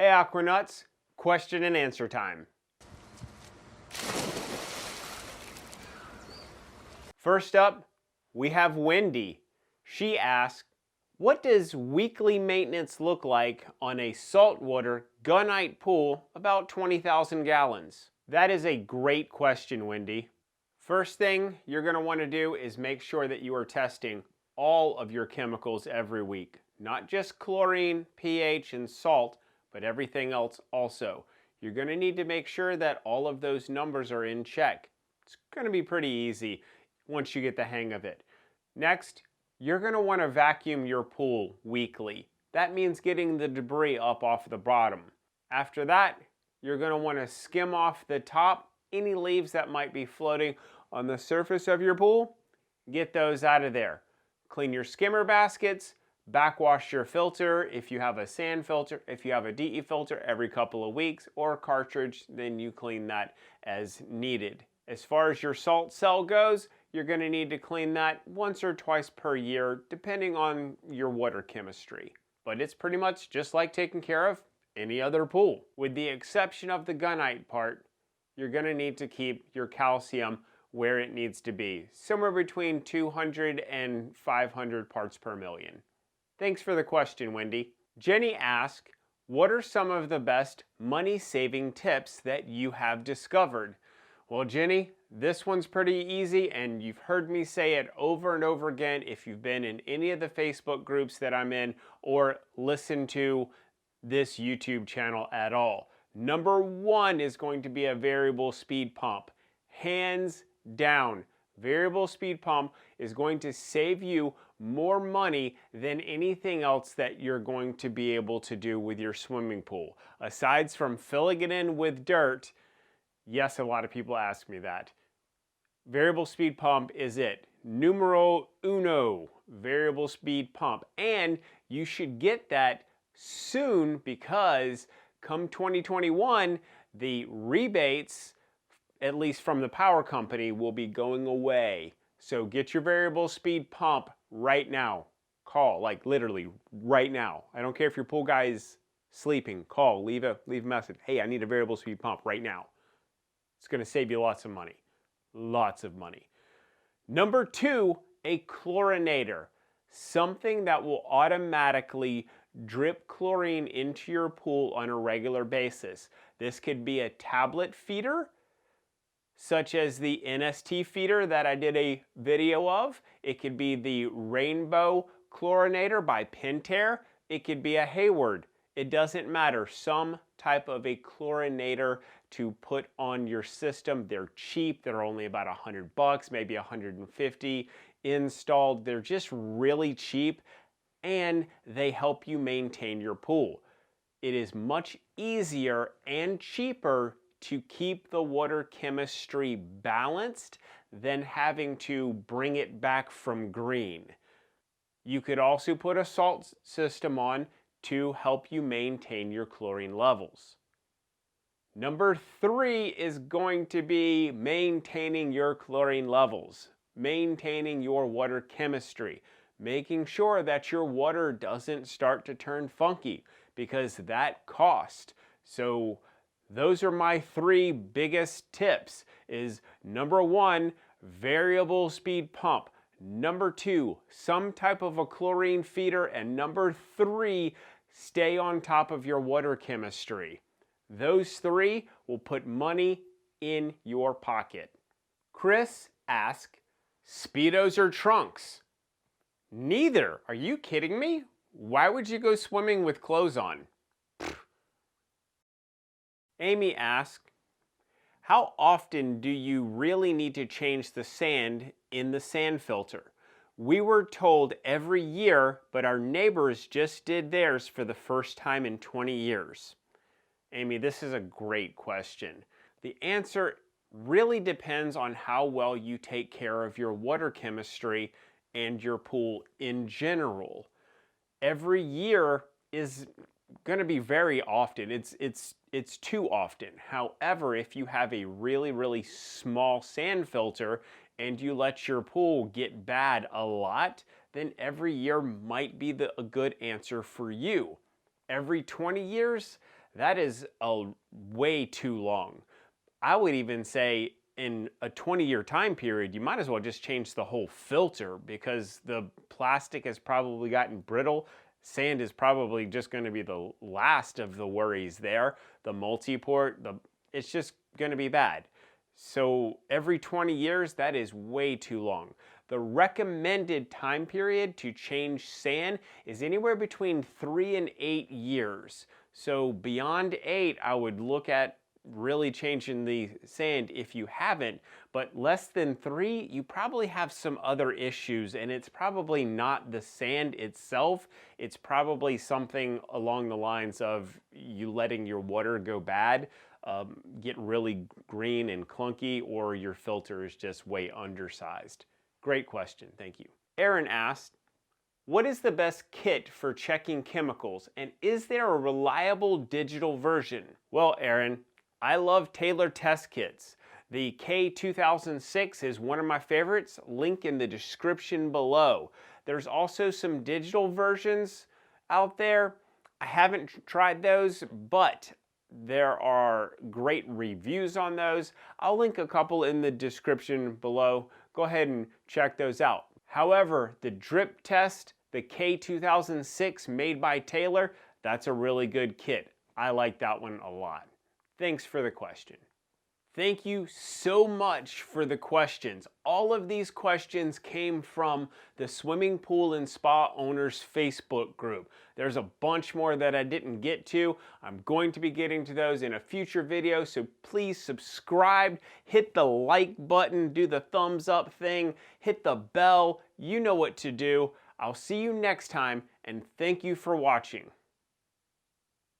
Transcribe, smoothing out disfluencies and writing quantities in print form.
Hey Aquanuts, question and answer time. First up, we have Wendy. She asked, what does weekly maintenance look like on a saltwater gunite pool about 20,000 gallons? That is a great question, Wendy. First thing you're going to want to do is make sure that you are testing all of your chemicals every week. Not just chlorine, pH, and salt, but everything else also. You're going to need to make sure that all of those numbers are in check. It's going to be pretty easy once you get the hang of it. Next, you're going to want to vacuum your pool weekly. That means getting the debris up off the bottom. After that, you're going to want to skim off the top, any leaves that might be floating on the surface of your pool. Get those out of there. Clean your skimmer baskets. Backwash your filter if you have a sand filter. If you have a DE filter, every couple of weeks, or a cartridge, then you clean that as needed. As far as your salt cell goes, you're going to need to clean that once or twice per year, depending on your water chemistry. But it's pretty much just like taking care of any other pool. With the exception of the gunite part, you're going to need to keep your calcium where it needs to be, somewhere between 200 and 500 parts per million. Thanks for the question, Wendy. Jenny asked, what are some of the best money-saving tips that you have discovered? Well, Jenny, this one's pretty easy, and you've heard me say it over and over again if you've been in any of the Facebook groups that I'm in or listened to this YouTube channel at all. Number one is going to be a variable speed pump. Hands down. Variable speed pump is going to save you more money than anything else that you're going to be able to do with your swimming pool. Aside from filling it in with dirt, yes, a lot of people ask me that. Variable speed pump is it. Numero uno, variable speed pump. And you should get that soon because come 2021, the rebates, at least from the power company, will be going away. So get your variable speed pump right now. Call, like literally right now. I don't care if your pool guy is sleeping. Call, leave a message. Hey, I need a variable speed pump right now. It's going to save you lots of money. Lots of money. Number two, a chlorinator. Something that will automatically drip chlorine into your pool on a regular basis. This could be a tablet feeder, such as the NST feeder that I did a video of. It could be the Rainbow Chlorinator by Pentair. It could be a Hayward. It doesn't matter. Some type of a chlorinator to put on your system. They're cheap. They're only about $100, maybe $150 installed. They're just really cheap and they help you maintain your pool. It is much easier and cheaper to keep the water chemistry balanced than having to bring it back from green. You could also put a salt system on to help you maintain your chlorine levels. Number three is going to be maintaining your chlorine levels, maintaining your water chemistry, making sure that your water doesn't start to turn funky because that costs. So those are my three biggest tips is number one, variable speed pump. Number two, some type of a chlorine feeder. And number three, stay on top of your water chemistry. Those three will put money in your pocket. Chris asked, Speedos or trunks? Neither. Are you kidding me? Why would you go swimming with clothes on? Amy asked, how often do you really need to change the sand in the sand filter? We were told every year, but our neighbors just did theirs for the first time in 20 years. Amy, this is a great question. The answer really depends on how well you take care of your water chemistry and your pool in general. Every year is going to be very often. It's too often. However, if you have a really small sand filter and you let your pool get bad a lot, then every year might be a good answer for you. Every 20 years, that is a way too long. I would even say in a 20-year time period, you might as well just change the whole filter because the plastic has probably gotten brittle. Sand is probably just going to be the last of the worries there. The multi-port, it's just going to be bad. So every 20 years, that is way too long. The recommended time period to change sand is anywhere between 3 and 8 years. So beyond 8, I would look at really changing the sand if you haven't, but less than 3, you probably have some other issues, and it's probably not the sand itself. It's probably something along the lines of you letting your water go bad, get really green and clunky, or your filter is just way undersized. Great question, thank you. Aaron asked, what is the best kit for checking chemicals, and is there a reliable digital version? Well, Aaron, I love Taylor test kits. The K2006 is one of my favorites, link in the description below. There's also some digital versions out there. I haven't tried those, but there are great reviews on those. I'll link a couple in the description below. Go ahead and check those out. However, the drip test, the K2006 made by Taylor, that's a really good kit. I like that one a lot. Thanks for the question. Thank you so much for the questions. All of these questions came from the Swimming Pool and Spa Owners Facebook group. There's a bunch more that I didn't get to. I'm going to be getting to those in a future video, so please subscribe, hit the like button, do the thumbs up thing, hit the bell. You know what to do. I'll see you next time, and thank you for watching.